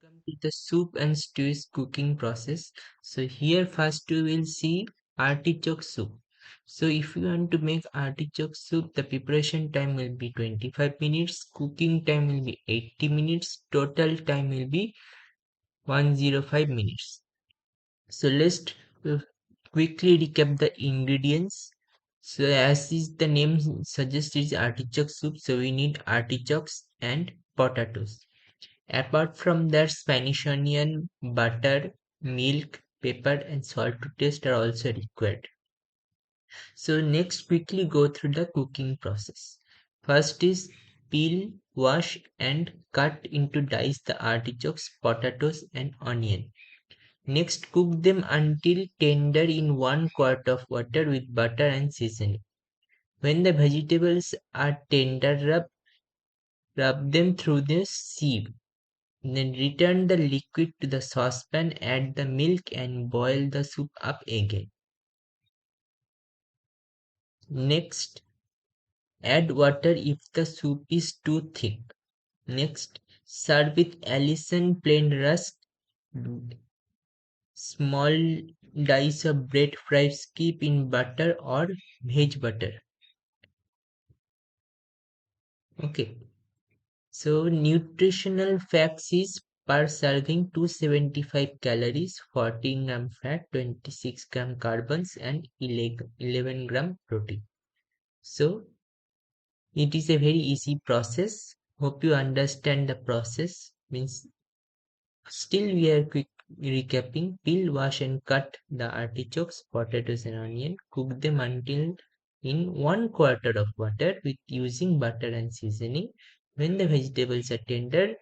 Welcome to the soup and stews cooking process. So here first we will see artichoke soup. So if you want to make artichoke soup, the preparation time will be 25 minutes, cooking time will be 80 minutes, total time will be 105 minutes. So let's uh, quickly recap the ingredients. So as is the name suggests, it's artichoke soup. So we need artichokes and potatoes. Apart from that, Spanish onion, butter, milk, pepper, and salt to taste are also required. So next, quickly go through the cooking process. First is peel, wash, and cut into dice the artichokes, potatoes, and onion. Next, cook them until tender in 1 quart of water with butter and seasoning. When the vegetables are tender, rub them through the sieve. Then return the liquid to the saucepan, add the milk and boil the soup up again. Next, add water if the soup is too thick. Next, serve with Allinson plain rusk, small dice of bread fries keep in butter or veg butter. Okay, so nutritional facts is per serving 275 calories, 14 gram fat, 26 gram carbons, and 11 gram protein. So it is a very easy process. Hope you understand the process. Means still we are quick recapping. Peel, wash, and cut the artichokes, potatoes, and onion. Cook them until in 1 quarter of water with using butter and seasoning. When the vegetables are tender,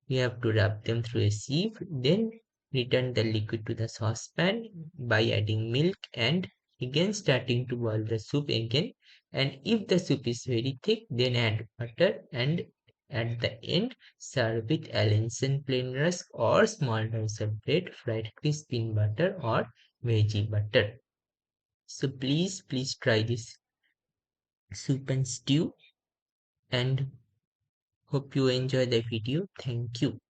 you have to rub them through a sieve, then return the liquid to the saucepan by adding milk and again starting to boil the soup again. And if the soup is very thick, then add butter and at the end serve with Allinson plain rusk or small dice of bread fried crispy in butter or veggie butter. So please try this soup and stew and hope you enjoy the video. Thank you.